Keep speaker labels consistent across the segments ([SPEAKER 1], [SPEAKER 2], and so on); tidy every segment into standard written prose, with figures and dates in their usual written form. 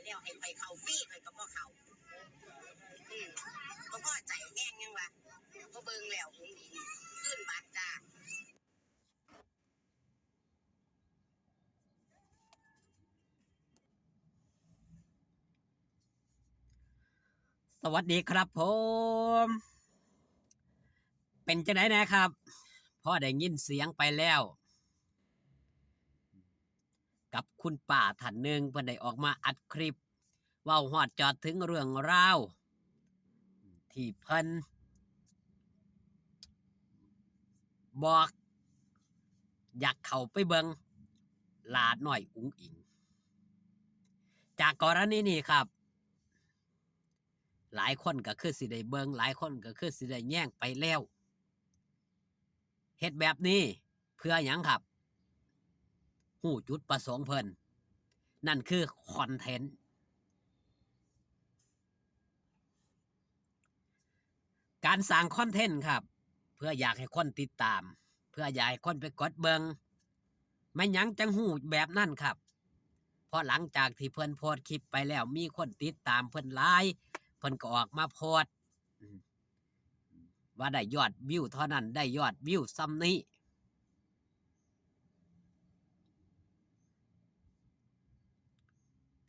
[SPEAKER 1] แล้วให้ไปเขาฟรีไปก็บ่เขาก็พอใจแห้งยังวะก็เบิ่งแล้วอุ้งอิงขึ้นบัตรจ้า
[SPEAKER 2] สวัสดีครับผมเป็นจังได๋นะครับพ่อได้ยินเสียงไปแล้วกับคุณป้าท่านหนึ่งเพิ่นได้ออกมาอัดคลิปเว้าฮอดจอดถึงเรื่องราวที่เพิ่นบอกอยากเข้าไปเบิ่งหลาน้อยอุ๋งอิงจากกรณีนี้ครับหลายคนก็คือสิได้เบิ่งหลายคนก็คือสิได้แย่งไปแล้วเฮ็ดแบบนี้เพื่อหยังครับฮู้จุดประสงค์เพิ่นนั่นคือคอนเทนต์การสร้างคอนเทนต์ครับเพื่ออยากให้คนติดตามเพื่ออยากให้คนไปกดเบิงไม่หยังจังหูแบบนั้นครับเพราะหลังจากที่เพิ่นโพสต์คลิปไปแล้วมีคนติดตามเพิ่นหลายเพิ่นก็ออกมาโพสต์ว่าได้ยอดวิวเท่านั้นได้ยอดวิวซ้ำนี้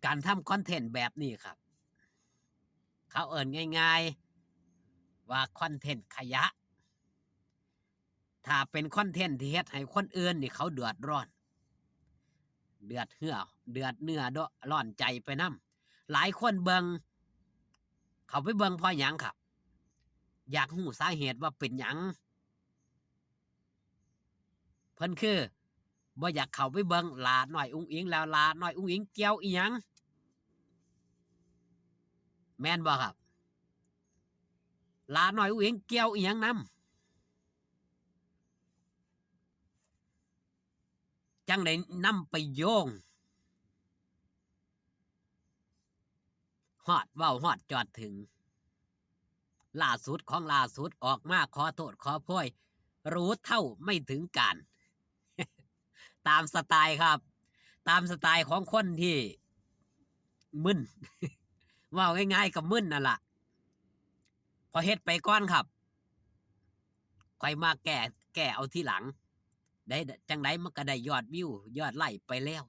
[SPEAKER 2] การทำคอนเทนต์แบบนี้ครับเขาเอิ้นง่ายๆว่าคอนเทนต์ขยะถ้าเป็นคอนเทนต์ที่เฮ็ดให้คนอื่นนี่เขาเดือดร้อนเดือดเนื้อร้อนใจไปนำหลายคนเบิงเขาไปเบิงเพราะหยังครับอยากรู้สาเหตุว่าเป็นหยังเพิ่นคือบ่อยากเข้าไปเบิงหลาน้อยอุ๋งอิงแล้วหลาน้อยอุ๋งอิงเกี่ยวอีหยังแม่นบ่ครับหลาน้อยอุ๋งอิงเกี่ยวอีหยังนำจังได้นำไปโยงฮอดเว้าฮอดจอดถึงล่าสุดของล่าสุดออกมาขอโทษขอโพยรู้เท่าไม่ถึงการ ตามสไตล์ครับตามสไตล์ของคนที่มึน ว่าง่ายๆกับมึนนั่นล่ะพอเฮ็ดไปก่อนครับค่อยมาแก้เอาทีหลังได้จังไดมันก็ได้ยอดวิวยอดไลค์ไปแล้ว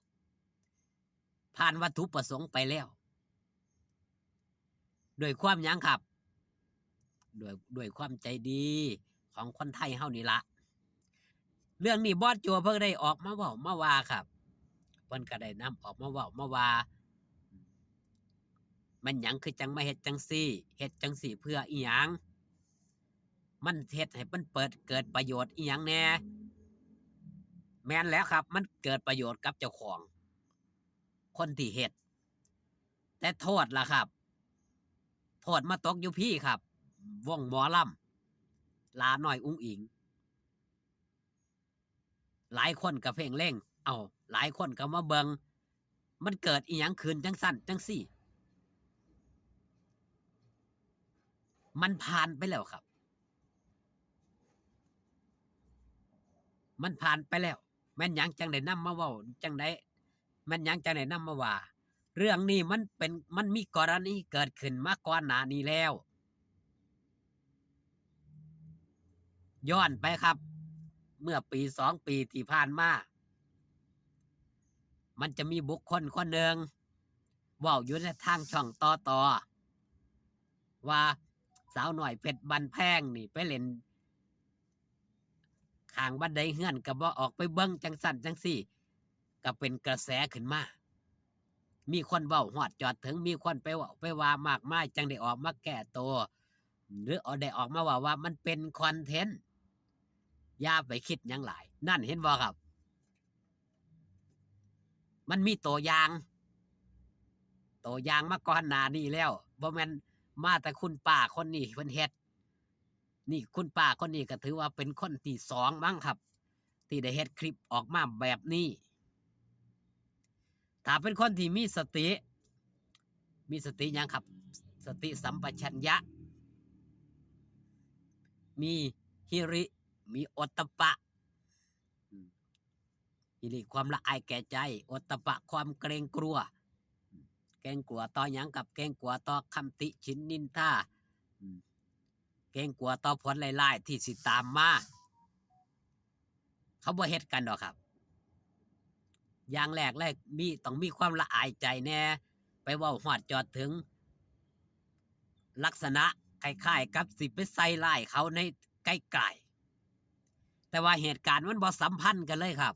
[SPEAKER 2] ผ่านวัตถุประสงค์ไปแล้วด้วยความหยังครับด้วยความใจดีของคนไทยเฮานี่ละเรื่องนี้บอสโจเพิ่งได้ออกมาเว้ามาว่าครับเพิ่นก็ได้นำออกมาเว้ามาว่ามันหยังคือจังมาเฮ็ดจังซี่เฮ็ดจังซี่เพื่ออีหยังมันเฮ็ดให้มันเกิดประโยชน์อีหยังแหน่แม่นแล้วครับมันเกิดประโยชน์กับเจ้าของคนที่เฮ็ดแต่โทษล่ะครับโทษมาตกอยู่พี่ครับวงหมอลำหลาน้อยอุ๋งอิงหลายคนก็เพ่งเล็งหลายคนก็มาเบิงมันเกิดอีหยังขึ้นจังซั่นจังซี่มันผ่านไปแล้วครับมันผ่านไปแล้วแม่นหยังจังได้นำมาเว้าจังได๋แม่นหยังจังได้นำมาว่าเรื่องนี้มันมีกรณีเกิดขึ้นมาก่อนหน้านี้แล้วย้อนไปครับเมื่อปี2ปีที่ผ่านมามันจะมีบุคคลคนหนึ่งเว้าอยู่ในทางช่องต่อว่าสาวน้อยเพชรบันแพงนี่ไปเล่นข้างบันไดเฮือนก็บ่ออกไปเบิ่งจังซั่นจังซี่ก็เป็นกระแสขึ้นมามีคนเว้าฮอดจอดถึงมีคนไปเว้าไปว่ามากมายจังได้ออกมาแก้ตัวหรือได้ออกมาว่ามันเป็นคอนเทนต์อย่าไปคิดหยังหลายนั่นเห็นบ่ครับมันมีตัวอย่างมาก่อนหน้านี้แล้วบ่แม่นมาแต่คุณป้าคนนี้เพิ่นเฮ็ดนี่คุณป้าคนนี้ก็ถือว่าเป็นคนที่2มั้งครับที่ได้เฮ็ดคลิปออกมาแบบนี้ถ้าเป็นคนที่มีสติหยังครับสติสัมปชัญญะมีหิริมีโอตตัปปะหิริความละอายแก่ใจโอตตัปปะความเกรงกลัว เกรงกลัวต่อหยังกับเกรงกลัวต่อคำติชินนินทาเกรงกลัวต่อผลร้ายๆที่สิตามมาเขาบ่เฮ็ดกันดอกครับอย่างแรกเลยต้องมีความละอายใจแน่ไปเว้าฮอดจอดถึงลักษณะคล้ายๆกับสิไปใส่ร้ายเขาในไกลๆแต่ว่าเหตุการณ์มันบ่สัมพันธ์กันเลยครับ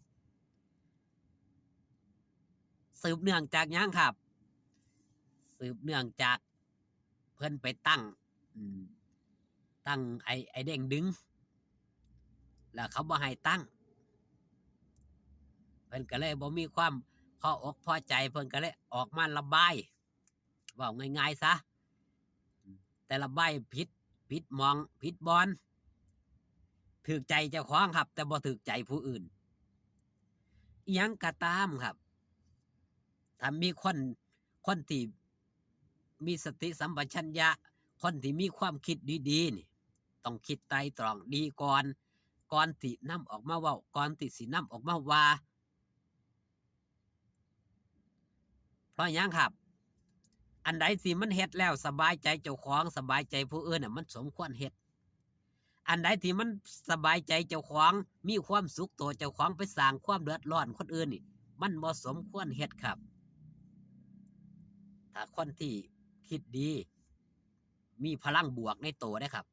[SPEAKER 2] สืบเนื่องจากหยังครับสืบเนื่องจากเพิ่นไปตั้งไอ้เด้งดึงแล้วเขาบ่ให้ตั้งเพิ่นก็เลยบ่มีความพออกพอใจเพิ่นก็เลยออกมาระบายเว้าง่ายๆซะแต่ระบายผิดหม้องผิดบอนถูกใจเจ้าของครับแต่บ่ถูกใจผู้อื่นอิหยังก็ตามครับถ้ามีคนที่มีสติสัมปชัญญะคนที่มีความคิดดีๆนี่ต้องคิดไตร่ตรองดีก่อนที่นำออกมาเว้าก่อนที่สินำออกมาว่าเพราะหยังครับอันใดสิมันเฮ็ดแล้วสบายใจเจ้าของสบายใจผู้อื่นน่ะมันสมควรเฮ็ดอันใดที่มันสบายใจเจ้าของมีความสุขตัวเจ้าของไปสร้างความเดือดร้อนคนอื่นนี่มันบ่สมควรเฮ็ดครับถ้าคนที่คิดดีมีพลังบวกในตัวเด้อครับ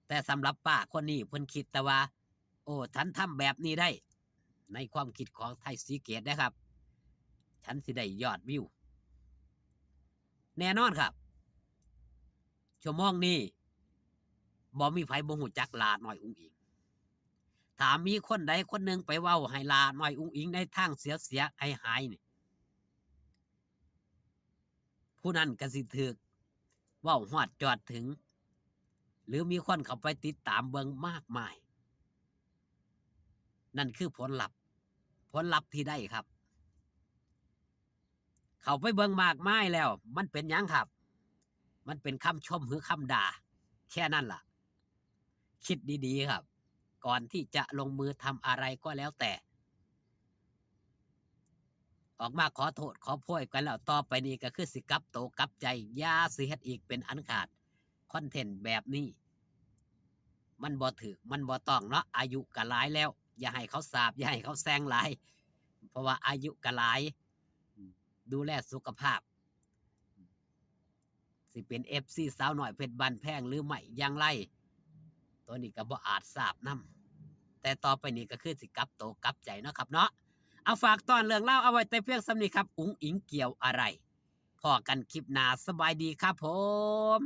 [SPEAKER 2] แต่สำหรับป้าคนนี้เพิ่นคิดแต่ว่าโอ้ฉันทำแบบนี้ได้ในความคิดของไทยศรีเกตนะครับฉันสิได้ยอดวิวแน่นอนครับชั่วโมงนี้บ่มีไผบ่ฮู้จักลาน้อยอุ้งอิงถ้ามีคนใดคนหนึ่งไปเว้าให้ลาน้อยอุ้งอิงในทางเสียหายนี่ผู้นั้นก็สิถูกเว้าฮอดจอดถึงหรือมีคนเข้าไปติดตามเบิ่งมากมายนั่นคือผลลัพธ์ที่ได้ครับเข้าไปเบิ่งมากมายแล้วมันเป็นหยังครับมันเป็นคำชมหรือคำด่าแค่นั้นล่ะคิดดีๆครับก่อนที่จะลงมือทำอะไรก็แล้วแต่ออกมาขอโทษขอโพยกันแล้วต่อไปนี้ก็คือสิกลับโตกลับใจอย่าสิเฮ็ดอีกเป็นอันขาดคอนเทนต์แบบนี้มันบ่ถูกมันบ่ต้องเนาะอายุก็หลายแล้วอย่าให้เขาสาปอย่าให้เขาแซงหลายเพราะว่าอายุก็หลายดูแลสุขภาพสิเป็น FC สาวน้อยเพชรบ้านแพงหรือไม่อย่างไรตัวนี้ก็บ่อาจทราบนำแต่ต่อไปนี้ก็คือสิกลับโตกลับใจเนาะครับเนาะเอาฝากตอนเรื่องเล่าเอาไว้แต่เพียงส่ำนี้ครับอุ๋งอิ๋งเกี่ยวอะไรพอกันคลิปหน้าสบายดีครับผม